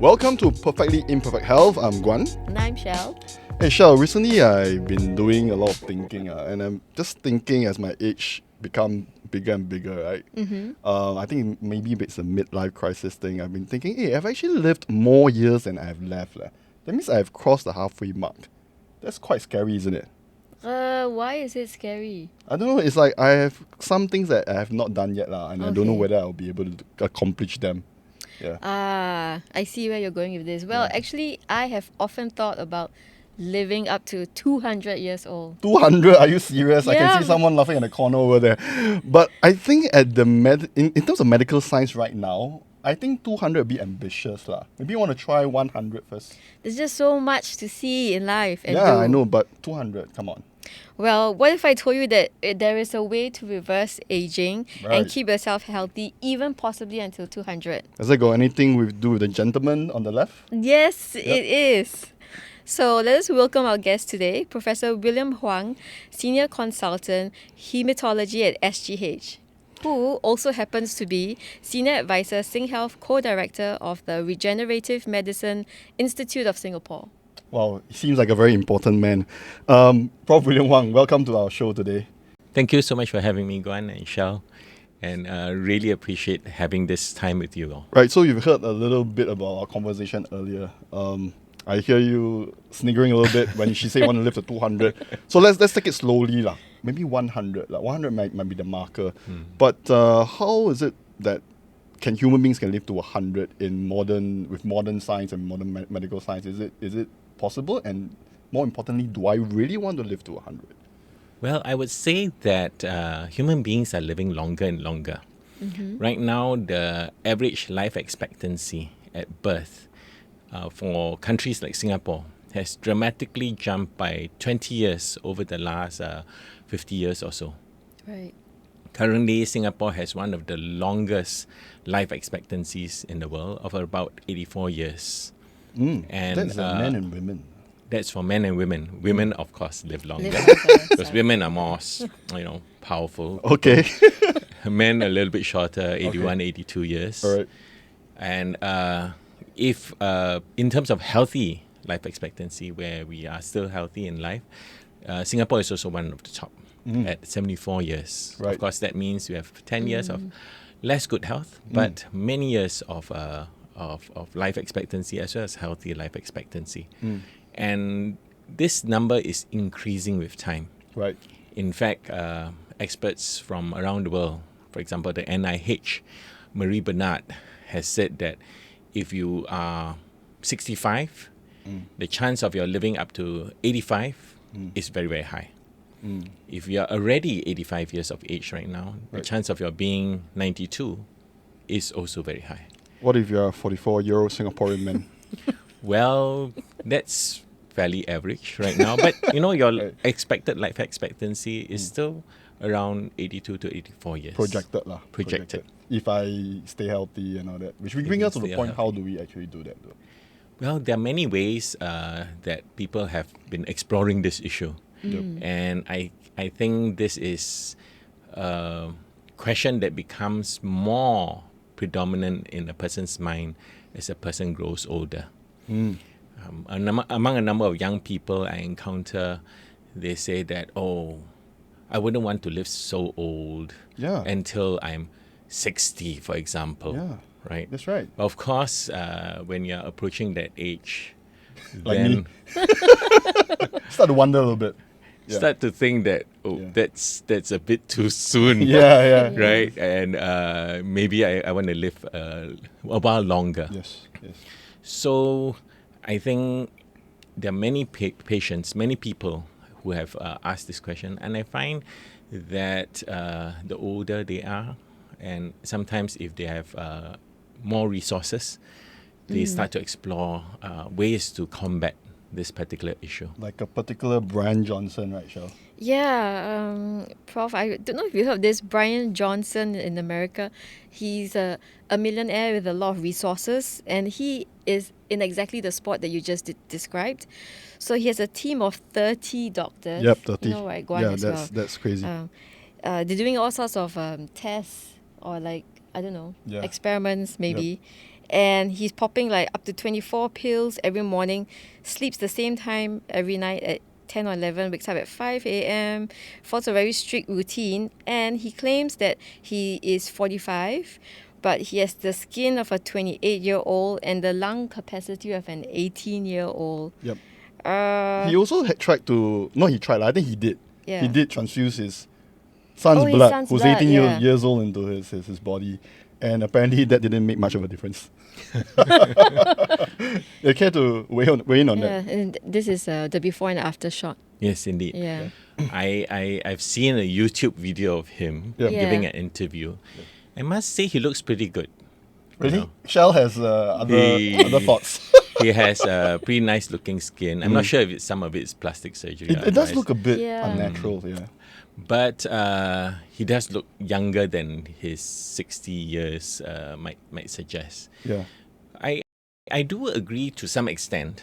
Welcome to Perfectly Imperfect Health. I'm Guan. And I'm Shell. Hey Shell, recently I've been doing a lot of thinking and I'm just thinking as my age become bigger and bigger, right? I think maybe it's a midlife crisis thing. I've been thinking, hey, I've actually lived more years than I've left. That means I've crossed the halfway mark. That's quite scary, isn't it? Why is it scary? I don't know, it's like I have some things that I have not done yet and I don't know whether I'll be able to accomplish them. Yeah. I see where you're going with this. Well, actually, I have often thought about living up to 200 years old. 200? Are you serious? I can Yeah. see someone laughing in the corner over there. But I think at the in terms of medical science right now, I think 200 would be ambitious. Maybe you want to try 100 first. There's just so much to see in life and do. Yeah, I know, but 200, come on. Well, what if I told you that there is a way to reverse aging Right. and keep yourself healthy, even possibly until 200? Has that got anything to do with the gentleman on the left? Yes, it is. So let us welcome our guest today, Professor William Hwang, Senior Consultant, Haematology at SGH, who also happens to be Senior Advisor, SingHealth Co-Director of the Regenerative Medicine Institute of Singapore. Wow, he seems like a very important man. Prof William Hwang, welcome to our show today. Thank you so much for having me, Guan and Shao, and really appreciate having this time with you all. Right, so you've heard a little bit about our conversation earlier. I hear you sniggering a little bit when she said want to live to 200. So let's take it slowly. Maybe 100. 100 might be the marker. But how is it that human beings can live to 100 with modern science and modern medical science? Is it possible? And more importantly, do I really want to live to 100? Well, I would say that human beings are living longer and longer. Right now, the average life expectancy at birth for countries like Singapore has dramatically jumped by 20 years over the last 50 years or so. Right. Currently, Singapore has one of the longest life expectancies in the world of about 84 years. And that's men and women. That's for men and women. Women, of course, live longer Live longer, because sorry. women are more, powerful. Okay. Men a little bit shorter, 81, 82 years. All right. And if in terms of healthy life expectancy, where we are still healthy in life, Singapore is also one of the top at 74 years. Right. Of course, that means we have 10 years of less good health, but many years of life expectancy as well as healthy life expectancy. And this number is increasing with time. Right. In fact, experts from around the world, for example, the NIH, Marie Bernard, has said that if you are 65, the chance of your living up to 85 is very, very high. If you are already 85 years of age right now, the chance of your being 92 is also very high. What if you're a 44-year-old Singaporean man? Well, that's fairly average right now. But, your expected life expectancy is still around 82 to 84 years. Projected. If I stay healthy and all that. Which brings us to the point, how do we actually do that though? Well, there are many ways that people have been exploring this issue. And I think this is a question that becomes more predominant in a person's mind as a person grows older. Among a number of young people I encounter, they say that, I wouldn't want to live so old until I'm 60, for example. Yeah. Right? That's right. Of course, when you're approaching that age, Like then me. Start to wonder a little bit. Yeah. start to think that that's a bit too soon. Yeah. Right? And maybe I want to live a while longer. Yes. So I think there are many patients, many people who have asked this question, and I find that the older they are, and sometimes if they have more resources, they start to explore ways to combat this particular issue. Like a particular Bryan Johnson, right, Shell? Yeah, Prof, I don't know if you heard of this. Bryan Johnson in America, he's a millionaire with a lot of resources, and he is in exactly the spot that you just described. So he has a team of 30 doctors. Yep, 30. You know, right, Guan as well. That's crazy. They're doing all sorts of tests or experiments maybe. And he's popping like up to 24 pills every morning, sleeps the same time every night at 10 or 11, wakes up at 5 a.m., follows a very strict routine, and he claims that he is 45, but he has the skin of a 28-year-old and the lung capacity of an 18-year-old. Yep. Uh, He also had tried to. No, he tried. I think he did. Yeah. He did transfuse his son's his blood, son's who's blood, 18 yeah. years old, into his body. And apparently that didn't make much of a difference. You care to weigh in on yeah, that? and this is the before and after shot. Yes, indeed. Yeah. I've seen a YouTube video of him Yeah. giving Yeah. an interview. I must say he looks pretty good. you Really? know. Shell has other thoughts. He has a pretty nice looking skin. I'm not sure if some of it's plastic surgery. or It does otherwise. look a bit Yeah. unnatural, yeah. But he does look younger than his 60 years might suggest. Yeah. I do agree to some extent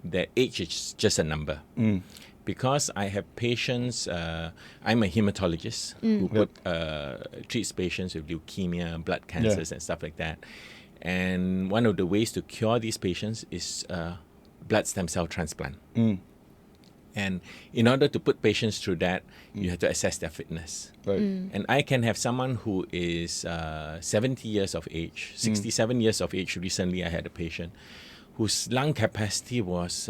that age is just a number. Because I have patients, I'm a hematologist who treats patients with leukemia, blood cancers, and stuff like that. And one of the ways to cure these patients is blood stem cell transplant. And in order to put patients through that, you have to assess their fitness. Right. And I can have someone who is 70 years of age, 67 years of age. Recently, I had a patient whose lung capacity was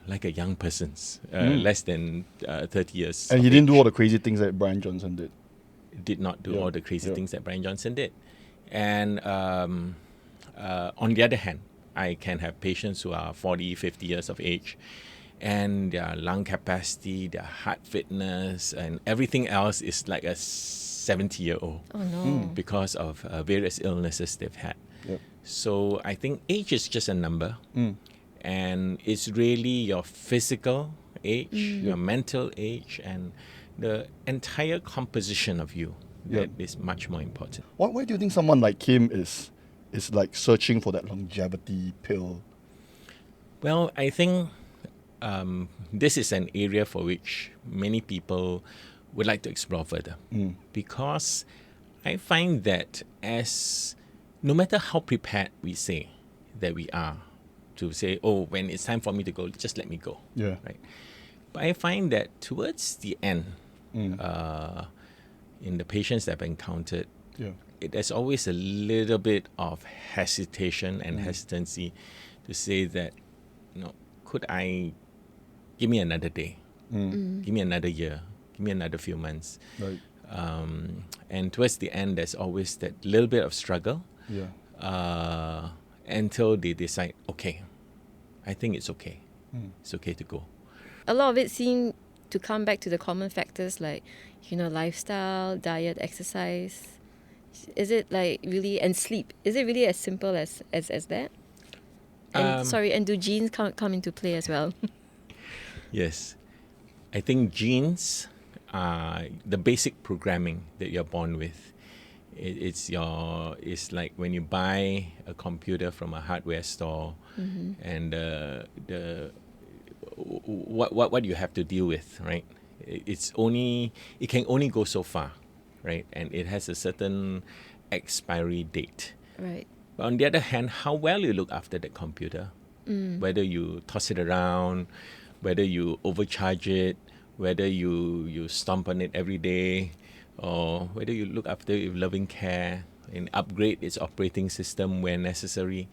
like a young person's, less than 30 years. And of he didn't do age. all the crazy things that Bryan Johnson did. Did not do Yeah, all the crazy yeah. things that Bryan Johnson did. And on the other hand, I can have patients who are 40, 50 years of age, and their lung capacity, their heart fitness, and everything else is like a 70-year-old Oh no. because of various illnesses they've had. Yep. So I think age is just a number, and it's really your physical age, your mental age, and the entire composition of you that is much more important. Why do you think someone like him is like searching for that longevity pill? Well, I think this is an area for which many people would like to explore further, because I find that no matter how prepared we say that we are to say, oh, when it's time for me to go, just let me go. Yeah. Right. But I find that towards the end, in the patients that I've encountered, Yeah. there's always a little bit of hesitation and hesitancy to say that, could I give me another day, give me another year, give me another few months. Right. And towards the end, there's always that little bit of struggle Yeah. until they decide, okay, I think it's okay. It's okay to go. A lot of it seemed to come back to the common factors like, lifestyle, diet, exercise. Is it like really, and sleep? Is it really as simple as that? And and do genes come into play as well? Yes. I think genes are the basic programming that you're born with. It's like when you buy a computer from a hardware store, and what you have to deal with, right? It can only go so far, right? And it has a certain expiry date. Right. But on the other hand, how well you look after the computer, whether you toss it around, whether you overcharge it, whether you stomp on it every day, or whether you look after it with loving care and upgrade its operating system where necessary,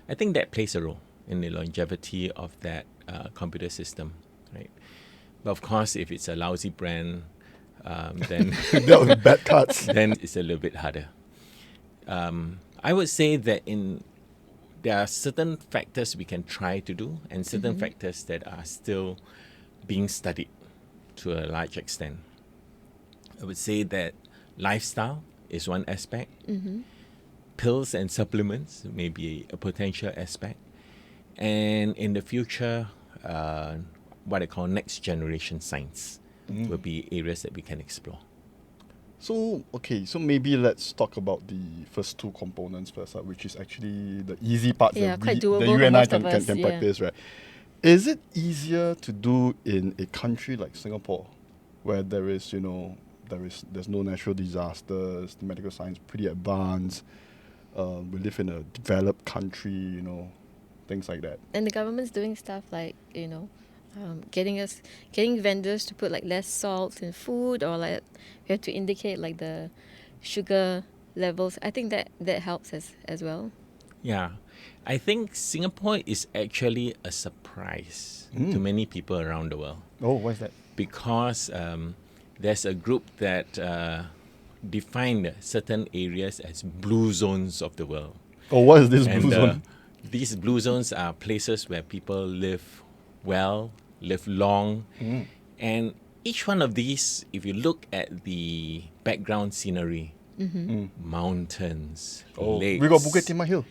I think that plays a role in the longevity of that computer system, right? But of course, if it's a lousy brand, then That was bad cuts. then it's a little bit harder. I would say that there are certain factors we can try to do, and certain factors that are still being studied to a large extent. I would say that lifestyle is one aspect. Pills and supplements may be a potential aspect. And in the future, what I call next generation science will be areas that we can explore. So maybe let's talk about the first two components first, which is actually the easy part that quite doable you for and I most of can us, practice, right? Is it easier to do in a country like Singapore, where there's no natural disasters, the medical science pretty advanced, We live in a developed country, you know, things like that. And the government's doing stuff like, getting vendors to put like less salt in food, or like we have to indicate like the sugar levels. I think that helps as well. Yeah, I think Singapore is actually a surprise to many people around the world, Oh, why is that? because there's a group that defined certain areas as blue zones of the world. Oh, what is this And blue zone? these blue zones are places where people live well, live long. And each one of these, if you look at the background scenery, mountains, Oh, lakes. we got Bukit Timah Hill.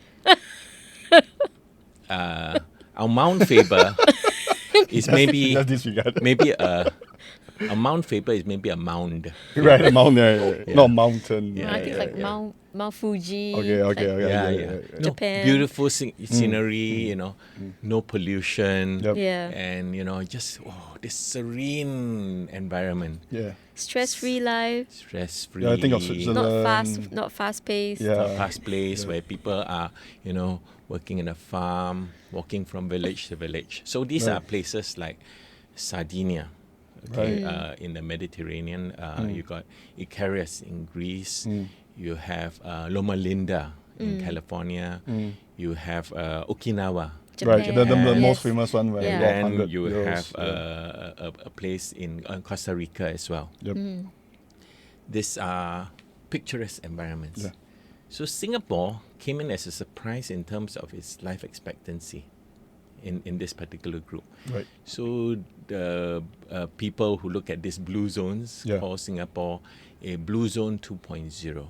Our Mount Faber is maybe That's disregarded. a Mount Faber is maybe a mound. Right, a mountain, Yeah. not mountain. Yeah, I think like Mount Fuji. Okay, like Yeah. No, Japan. beautiful scenery, no pollution. Yep. Yeah. And just this serene environment, Yeah. Stress-free life. stress-free. Yeah, I think of Switzerland. Not fast-paced. Yeah. A fast place where people are, working in a farm, walking from village to village. So these Right. are places like Sardinia, okay, in the Mediterranean. You got Icarus in Greece. You have Loma Linda in California. You have Okinawa. Right, Japan. the Yes. most famous one where Yeah. you got And 100 you euros. have a place in Costa Rica as well. Yep. These are picturesque environments. Yeah. So Singapore came in as a surprise in terms of its life expectancy in this particular group. Right. So the people who look at these blue zones Yeah. call Singapore a blue zone 2.0,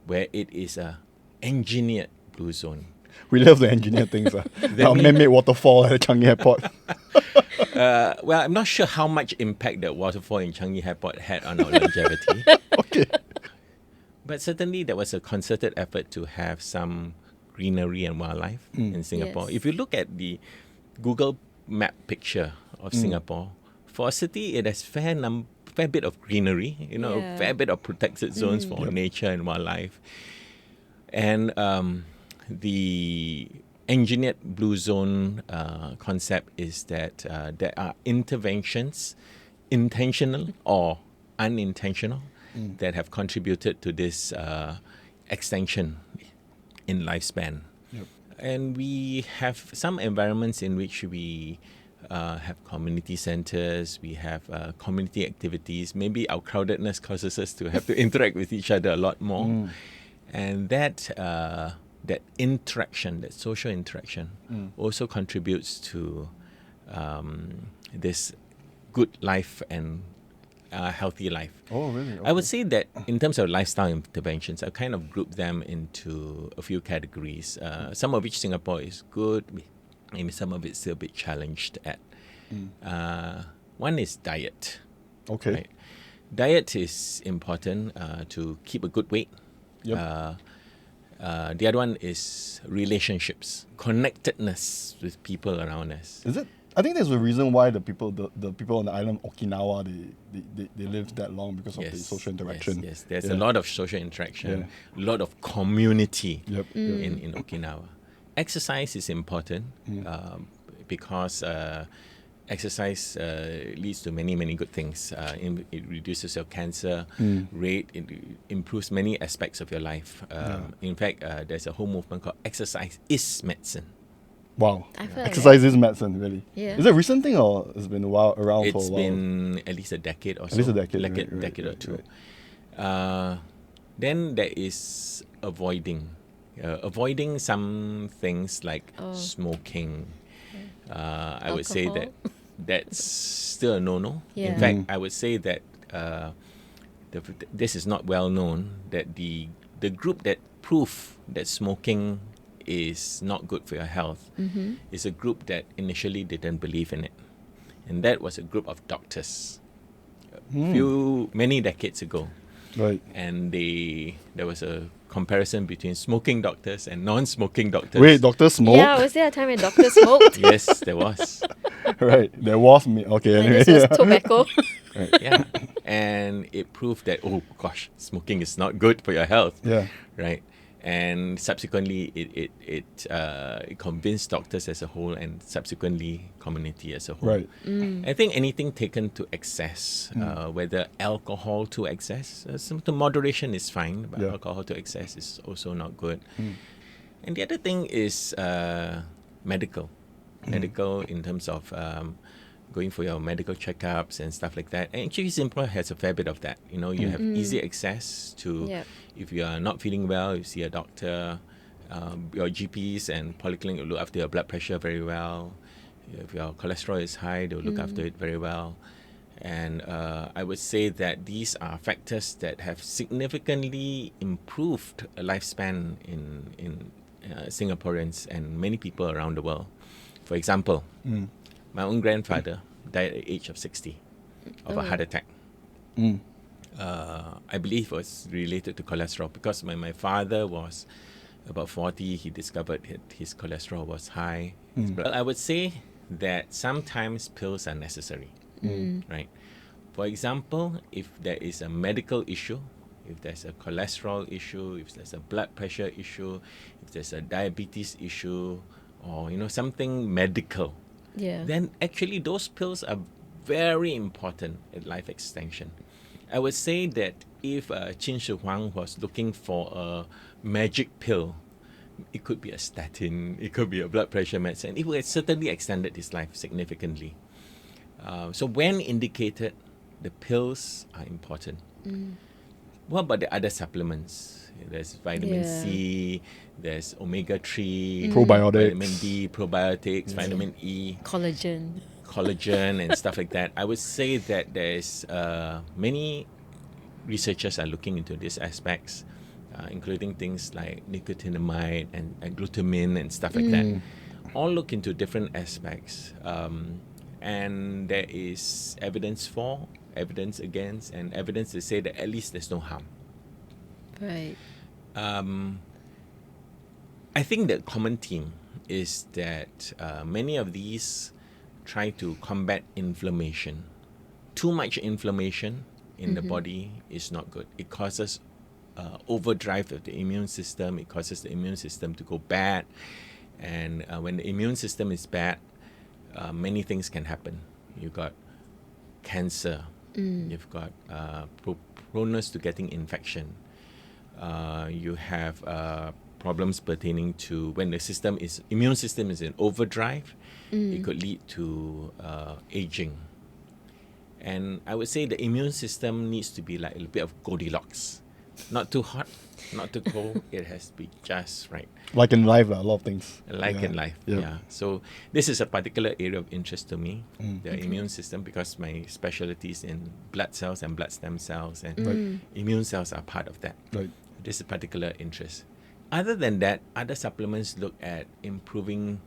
where it is a engineered blue zone. We love the engineer things. Our man-made waterfall at Changi Airport. Well, I'm not sure how much impact that waterfall in Changi Airport had on our longevity. Okay. But certainly there was a concerted effort to have some greenery and wildlife in Singapore. Yes. If you look at the Google map picture of Singapore, for a city it has fair bit of greenery, Yeah. fair bit of protected zones for nature and wildlife. And the engineered blue zone concept is that there are interventions, intentional or unintentional, that have contributed to this extension in lifespan. Yep. And we have some environments in which we have community centers, we have community activities. Maybe our crowdedness causes us to have to interact with each other a lot more. And that interaction, that social interaction, also contributes to this good life and healthy life. Oh, really? I would say that in terms of lifestyle interventions, I kind of group them into a few categories. Some of which Singapore is good, maybe some of it's still a bit challenged at. One is diet. Okay. Right? Diet is important to keep a good weight. Yep. The other one is relationships, connectedness with people around us. Is it? I think there's a reason why the people on the island of Okinawa they live that long because of the social interaction. Yes. There's Yeah. a lot of social interaction, a lot of community Yep. in Okinawa. Exercise is important because exercise leads to many, many good things. It reduces your cancer rate. It improves many aspects of your life. In fact, there's a whole movement called Exercise is Medicine. Wow. I feel like Exercise is medicine, really. Yeah. Is it a recent thing or it's been around for a while? It's been at least a decade or so. At least a decade, Like a right, decade or right, two. right. Then there is avoiding. Avoiding some things like smoking. I would say that that's still a no-no. Yeah. In fact, I would say that this is not well known, that the group that proved that smoking is not good for your health is a group that initially didn't believe in it. And that was a group of doctors many decades ago. Right. And there was a comparison between smoking doctors and non-smoking doctors. Wait, doctor smoke? Yeah, was there a time when doctors smoked? Yes, there was. Right. There was me. Okay, And anyway. this was tobacco. Yeah. And it proved that, oh gosh, smoking is not good for your health. Yeah. Right. And subsequently, it convinced doctors as a whole and subsequently community as a whole. Right. I think anything taken to excess, whether alcohol to excess, some to moderation is fine, but Yeah. alcohol to excess is also not good. And the other thing is medical. Medical in terms of going for your medical checkups and stuff like that. And actually, Singapore has a fair bit of that. You know, you have easy access to, Yep. if you are not feeling well, you see a doctor, your GPs and polyclinic will look after your blood pressure very well. If your cholesterol is high, they'll look after it very well. And I would say that these are factors that have significantly improved a lifespan in Singaporeans and many people around the world. For example, my own grandfather died at the age of 60 of a heart attack. I believe it was related to cholesterol because when my father was about 40, he discovered his cholesterol was high. Well, I would say that sometimes pills are necessary, right? For example, if there is a medical issue, if there's a cholesterol issue, if there's a blood pressure issue, if there's a diabetes issue, or something medical, Yeah. then actually those pills are very important in life extension. I would say that if Chin Shi Huang was looking for a magic pill, it could be a statin, it could be a blood pressure medicine. It would have certainly extended his life significantly. So when indicated, the pills are important. What about the other supplements? There's vitamin C, there's omega-3, Probiotics. vitamin D, probiotics, vitamin E, Collagen. and stuff like that. I would say that there's many researchers are looking into these aspects, including things like nicotinamide and glutamine and stuff like that. All look into different aspects. And there is evidence for, evidence against, and evidence to say that at least there's no harm. Right. I think the common theme is that many of these try to combat inflammation. Too much inflammation in the body is not good. It causes overdrive of the immune system. It causes the immune system to go bad. And when the immune system is bad, many things can happen. You've got cancer. You've got proneness to getting infection. You have problems pertaining to when the immune system is in overdrive. It could lead to aging. And I would say the immune system needs to be like a bit of Goldilocks. Not too hot, not too cold. It has to be just right. Like in life, a lot of things. Like in life, yeah. So this is a particular area of interest to me, the immune system, because my specialty is in blood cells and blood stem cells, and immune cells are part of that. Right. This is a particular interest. Other than that, other supplements look at improving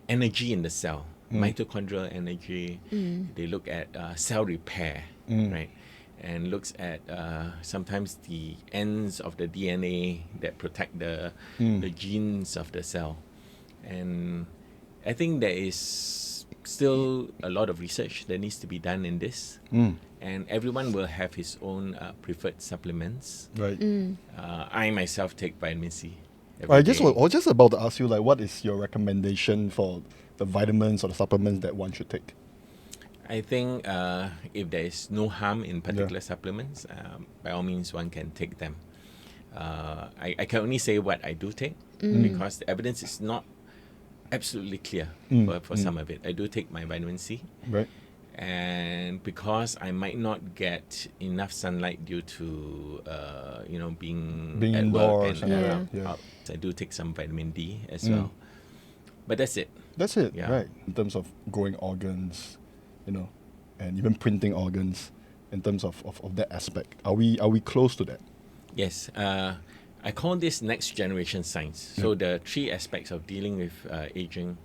energy in the cell, mitochondrial energy. They look at cell repair, right? And looks at sometimes the ends of the DNA that protect the genes of the cell. And I think there is still a lot of research that needs to be done in this. And everyone will have his own preferred supplements. Right. I myself take vitamin C every I day. was just about to ask you, like, what is your recommendation for the vitamins or the supplements that one should take? I think if there is no harm in particular supplements, by all means one can take them. I can only say what I do take because the evidence is not absolutely clear for some of it. I do take my vitamin C. Right. And because I might not get enough sunlight due to being at work indoors and and out, I do take some vitamin D as well. But that's it. That's it, Yeah. right? In terms of growing organs, and even printing organs, in terms of that aspect, are we close to that? Yes. I call this next generation science. So the three aspects of dealing with aging,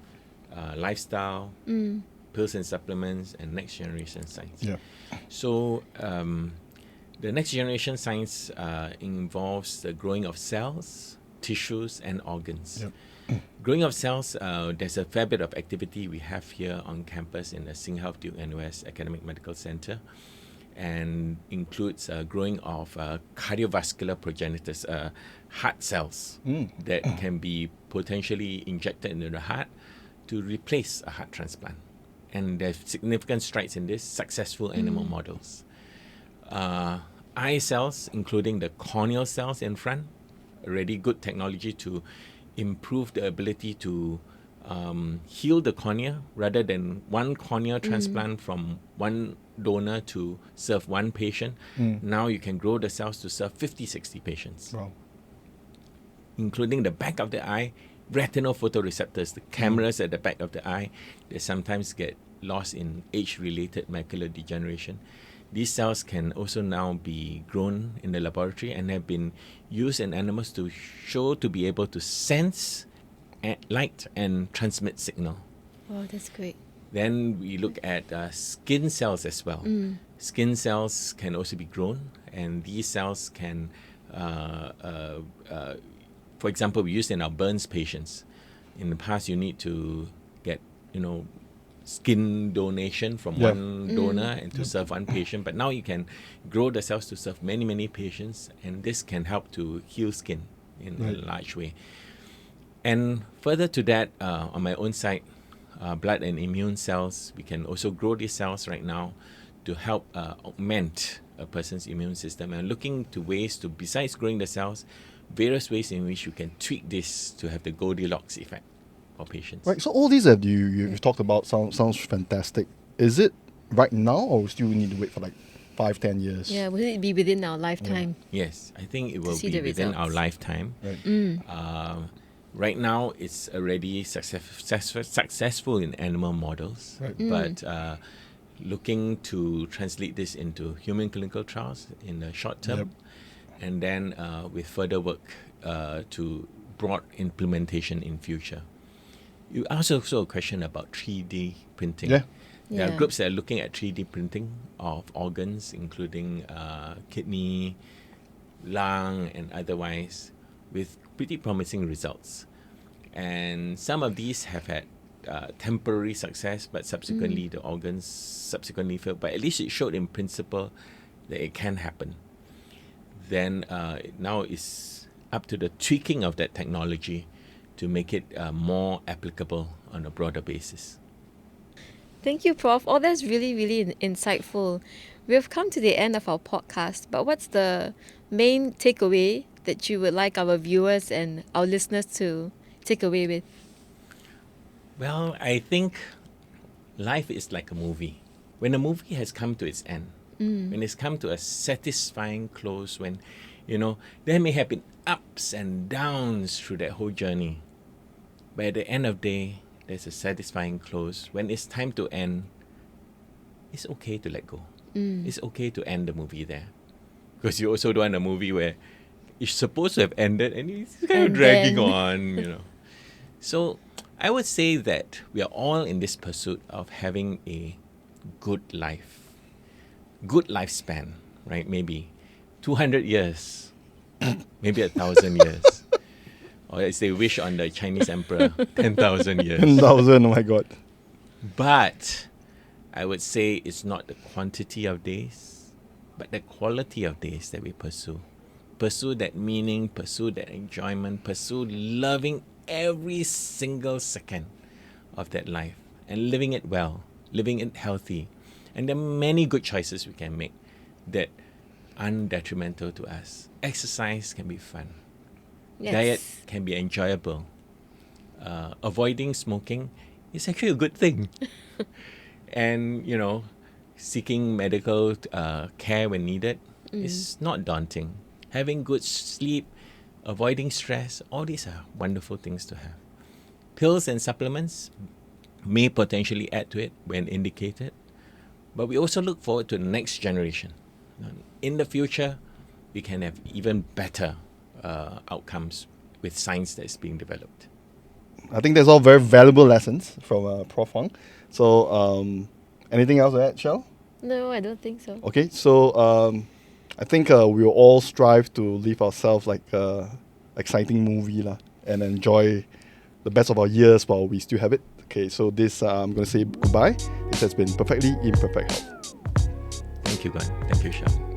lifestyle, pills and supplements, and next generation science. Yeah. So the next generation science involves the growing of cells, tissues, and organs. Yep. Growing of cells, there's a fair bit of activity we have here on campus in the SingHealth Duke NUS Academic Medical Center. and includes growing of cardiovascular progenitors, heart cells that can be potentially injected into the heart to replace a heart transplant. And there's significant strides in this, successful animal models. Eye cells, including the corneal cells in front, already good technology to improve the ability to heal the cornea rather than one cornea transplant from one donor to serve one patient. Now you can grow the cells to serve 50, 60 patients. Wow. Including the back of the eye, retinal photoreceptors, the cameras at the back of the eye, they sometimes get lost in age-related macular degeneration. These cells can also now be grown in the laboratory and have been used in animals to show to be able to sense light and transmit signal. Wow, that's great. Then we look at skin cells as well. Skin cells can also be grown, and these cells can, for example, we use in our burns patients. In the past, you need to get, skin donation from one donor and to serve one patient. But now you can grow the cells to serve many, many patients, and this can help to heal skin in a large way. And further to that, on my own side, blood and immune cells, we can also grow these cells right now to help augment a person's immune system, and looking to ways to, besides growing the cells, various ways in which you can tweak this to have the Goldilocks effect for patients. Right. So all these that you've talked about sounds fantastic. Is it right now, or still need to wait for like 5-10 years? Yeah, will it be within our lifetime? Yes, I think it will see be the within our results. lifetime. Right. Right now, it's already successful in animal models, Right. but looking to translate this into human clinical trials in the short term, and then with further work to broad implementation in future. You asked also a question about 3D printing. Yeah. There are Yeah. groups that are looking at 3D printing of organs, including kidney, lung, and otherwise, with pretty promising results. And some of these have had temporary success, but subsequently the organs subsequently failed. But at least it showed in principle that it can happen. Then now it's up to the tweaking of that technology to make it more applicable on a broader basis. Thank you, Prof. Oh, that's really, really insightful. We've come to the end of our podcast, but what's the main takeaway that you would like our viewers and our listeners to take away with? Well, I think life is like a movie. When a movie has come to its end, when it's come to a satisfying close, when, there may have been ups and downs through that whole journey. But at the end of the day, there's a satisfying close. When it's time to end, it's okay to let go. It's okay to end the movie there. Because you also don't want a movie where it's supposed to have ended and it's kind of And dragging then- on, So I would say that we are all in this pursuit of having a good life, good lifespan, right? Maybe 200 years, maybe 1,000 years. Or as they wish on the Chinese emperor, 10,000 years. 10,000, oh my God. But I would say it's not the quantity of days, but the quality of days that we pursue. Pursue that meaning, pursue that enjoyment, pursue loving every single second of that life and living it well, living it healthy. And there are many good choices we can make that aren't detrimental to us. Exercise can be fun. Yes. Diet can be enjoyable. Avoiding smoking is actually a good thing. And, seeking medical care when needed is not daunting. Having good sleep, avoiding stress, all these are wonderful things to have. Pills and supplements may potentially add to it when indicated, but we also look forward to the next generation. In the future, we can have even better outcomes with science that is being developed. I think that's all very valuable lessons from Prof Hwang. So, anything else to add, Shell? No, I don't think so. Okay, so I think we will all strive to live ourselves like exciting movie lah, and enjoy the best of our years while we still have it. Okay, so this I'm going to say goodbye. This has been Perfectly Imperfect Health. Thank Thank you, Glenn. Thank you, Shah.